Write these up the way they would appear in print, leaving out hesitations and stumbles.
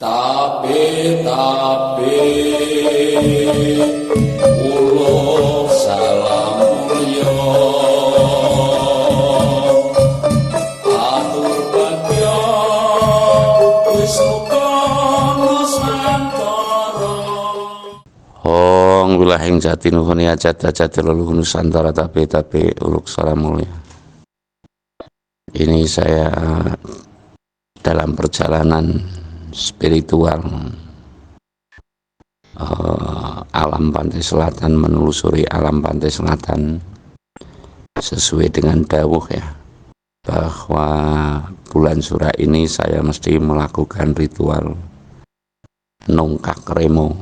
Tapi ulo salam mulya atur bagya wis muga nusantara. Hong wilahing jati nuhuni jati leluhur Nusantara tapi uluk salam mulia. Ini saya dalam perjalanan spiritual alam pantai selatan, menelusuri alam pantai selatan sesuai dengan dawuh ya, bahwa bulan Sura ini saya mesti melakukan ritual nungkak remo.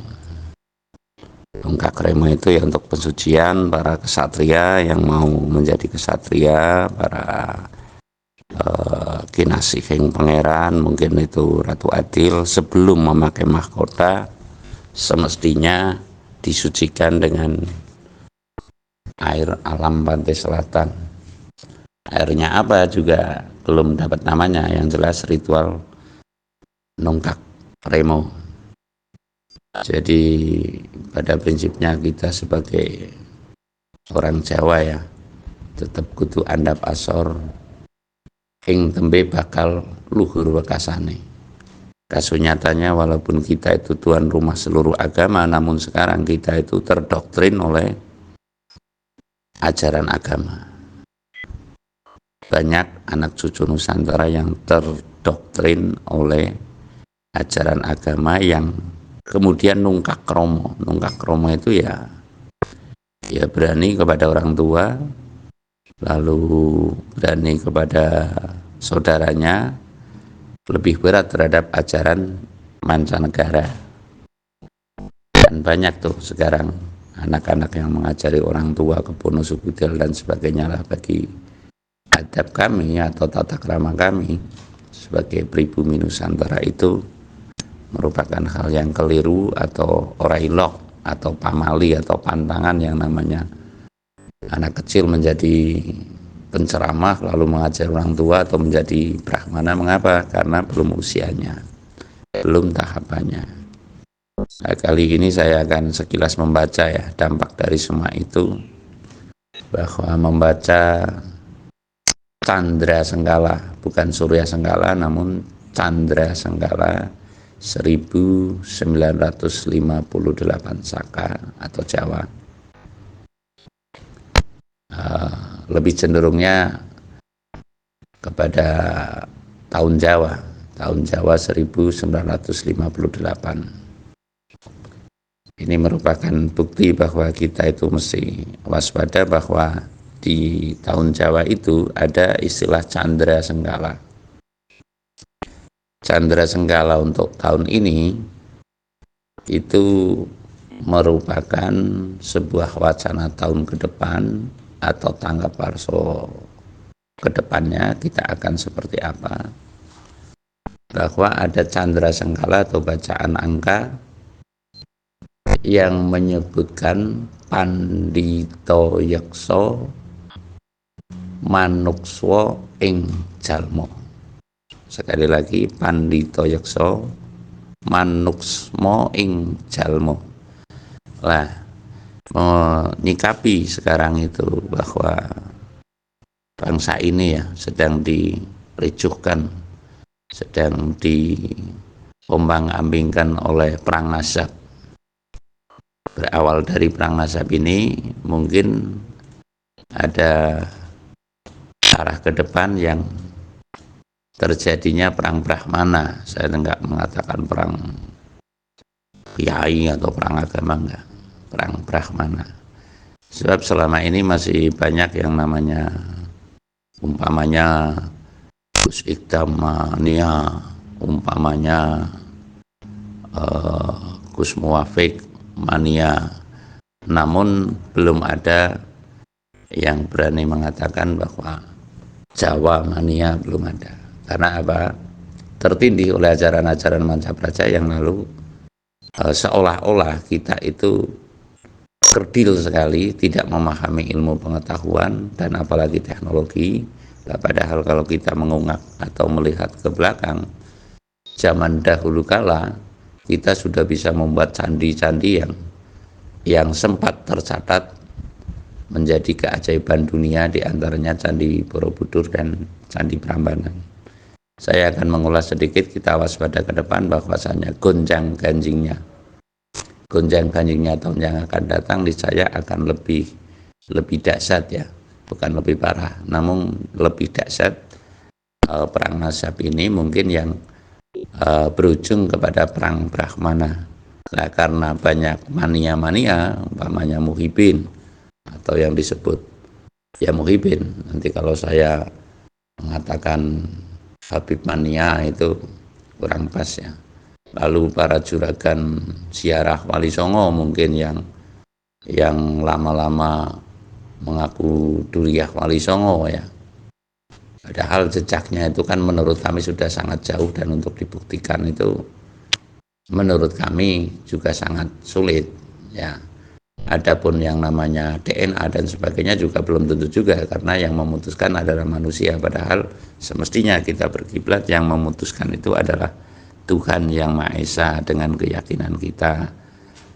Nungkak remo itu ya untuk pensucian para kesatria yang mau menjadi kesatria, para kinasih ing pangeran, mungkin itu Ratu Adil, sebelum memakai mahkota semestinya disucikan dengan air alam pantai selatan. Airnya apa juga belum dapat namanya, yang jelas ritual nungkak remo. Jadi pada prinsipnya kita sebagai orang Jawa ya, tetap kudu andap asor ing tembe bakal luhur wekasane. Kasunyatanya walaupun kita itu tuan rumah seluruh agama, namun sekarang kita itu terdoktrin oleh ajaran agama. Banyak anak cucu Nusantara yang terdoktrin oleh ajaran agama yang kemudian nungkak kromo. Nungkak kromo itu ya berani kepada orang tua, lalu berani kepada saudaranya, lebih berat terhadap ajaran mancanegara. Dan banyak tuh sekarang anak-anak yang mengajari orang tua kebono sugudel dan sebagainya lah. Bagi adab kami atau tata krama kami sebagai pribumi Nusantara itu merupakan hal yang keliru atau orailok atau pamali atau pantangan yang namanya anak kecil menjadi penceramah lalu mengajar orang tua atau menjadi brahmana. Mengapa? Karena belum usianya, belum tahapannya. Nah, kali ini saya akan sekilas membaca ya dampak dari semua itu, bahwa membaca Candra Senggala, bukan Surya Senggala namun Candra Senggala 1958 Saka atau Jawa. Lebih cenderungnya kepada tahun Jawa 1958. Ini merupakan bukti bahwa kita itu mesti waspada bahwa di tahun Jawa itu ada istilah Candra Senggala. Candra Senggala untuk tahun ini itu merupakan sebuah wacana tahun ke depan atau tanggap warso ke depannya kita akan seperti apa, bahwa ada Candra Senggala atau bacaan angka yang menyebutkan Pandito Yekso Manukswo ing Jalmo. Sekali lagi, Pandito Yekso Manuksmo ing Jalmo. Lah, menyikapi sekarang itu bahwa bangsa ini ya sedang diricuhkan, sedang diombang-ambingkan oleh perang nasab. Berawal dari perang nasab ini mungkin ada arah ke depan yang terjadinya perang Brahmana. Saya enggak mengatakan perang kiai atau perang agama, enggak, perang Brahmana. Sebab selama ini masih banyak yang namanya umpamanya Gus Ikdamania, umpamanya Gus Muwafiq mania, namun belum ada yang berani mengatakan bahwa Jawa mania, belum ada. Karena apa? Tertindih oleh ajaran-ajaran Mancapraja yang lalu seolah-olah kita itu kerdil sekali, tidak memahami ilmu pengetahuan dan apalagi teknologi. Padahal kalau kita mengungkap atau melihat ke belakang, zaman dahulu kala kita sudah bisa membuat candi-candi yang sempat tercatat menjadi keajaiban dunia, di antaranya Candi Borobudur dan Candi Prambanan. Saya akan mengulas sedikit, kita waspada ke depan bahwasanya gonjang-ganjingnya tahun yang akan datang niscaya akan lebih dahsyat ya, bukan lebih parah, namun lebih dahsyat. Perang nasab ini mungkin yang berujung kepada perang Brahmana. Nah, karena banyak mania-mania, umpamanya muhibin atau yang disebut ya muhibin. Nanti kalau saya mengatakan Habib mania itu kurang pas ya. Lalu para juragan ziarah Wali Songo mungkin yang lama-lama mengaku duriah Wali Songo ya. Padahal jejaknya itu kan menurut kami sudah sangat jauh, dan untuk dibuktikan itu menurut kami juga sangat sulit ya. Adapun yang namanya DNA dan sebagainya juga belum tentu juga, karena yang memutuskan adalah manusia, padahal semestinya kita berkiblat yang memutuskan itu adalah Tuhan Yang Maha Esa. Dengan keyakinan kita,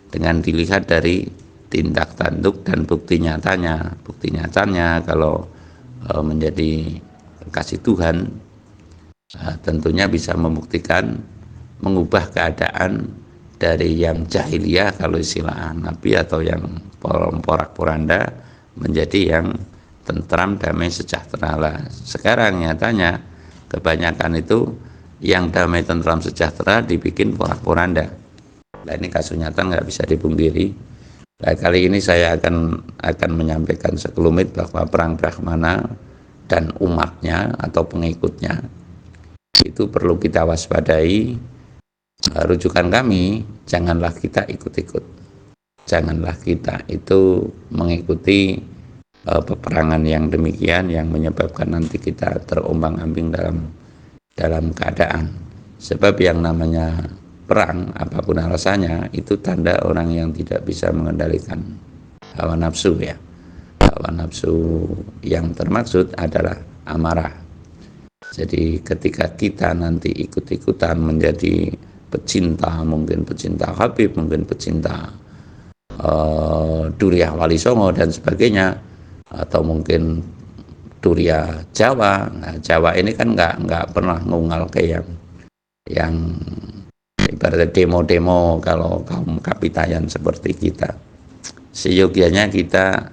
dengan dilihat dari tindak tanduk dan bukti nyatanya kalau menjadi kekasih Tuhan, tentunya bisa membuktikan mengubah keadaan dari yang jahiliyah kalau istilah Nabi atau yang porak-poranda menjadi yang tentram, damai, sejahtera lah. Sekarang nyatanya kebanyakan itu yang damai, tentram, sejahtera dibikin porak-poranda. Nah, ini kasus nyata, nggak bisa dipungkiri. Nah, kali ini saya akan menyampaikan sekelumit bahwa perang Brahmana dan umatnya atau pengikutnya itu perlu kita waspadai. Rujukan kami, janganlah kita ikut-ikut, janganlah kita itu mengikuti peperangan yang demikian yang menyebabkan nanti kita terombang-ambing dalam keadaan. Sebab yang namanya perang, apapun alasannya, itu tanda orang yang tidak bisa mengendalikan hawa nafsu ya. Hawa nafsu yang termaksud adalah amarah. Jadi ketika kita nanti ikut-ikutan menjadi pecinta, mungkin pecinta Habib, mungkin pecinta duriah Wali Songo dan sebagainya, atau mungkin duriah Jawa. Nah, Jawa ini kan nggak pernah ngungal ke yang ibaratnya demo-demo kalau kaum kapitayan seperti kita. Seyogianya kita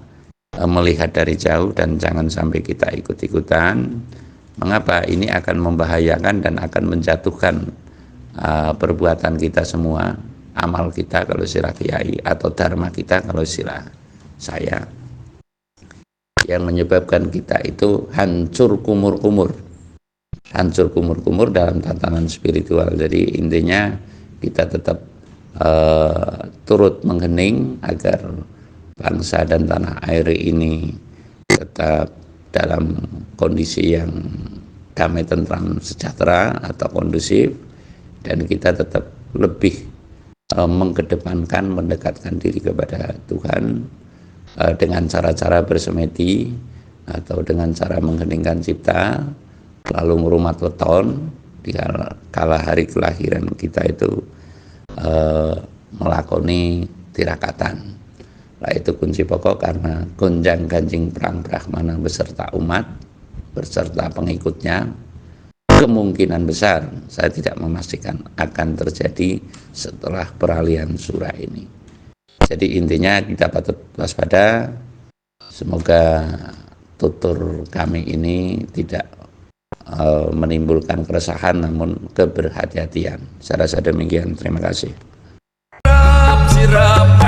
melihat dari jauh dan jangan sampai kita ikut-ikutan. Mengapa? Ini akan membahayakan dan akan menjatuhkan perbuatan kita semua, amal kita kalau istilah kiai, atau dharma kita kalau istilah saya, yang menyebabkan kita itu hancur kumur-kumur dalam tatanan spiritual. Jadi intinya kita tetap turut menghening agar bangsa dan tanah air ini tetap dalam kondisi yang damai, tentram, sejahtera atau kondusif, dan kita tetap lebih mengedepankan, mendekatkan diri kepada Tuhan dengan cara-cara bersemedi atau dengan cara mengheningkan cipta, lalu ngurumat weton di kala hari kelahiran kita itu melakoni tirakatan. Nah, itu kunci pokok, karena gonjang-ganjing perang Brahmana beserta umat, beserta pengikutnya, kemungkinan besar, saya tidak memastikan, akan terjadi setelah peralihan surah ini. Jadi intinya kita patut waspada. Semoga tutur kami ini tidak menimbulkan keresahan, namun keberhati-hatian. Saya rasa demikian. Terima kasih. Sirap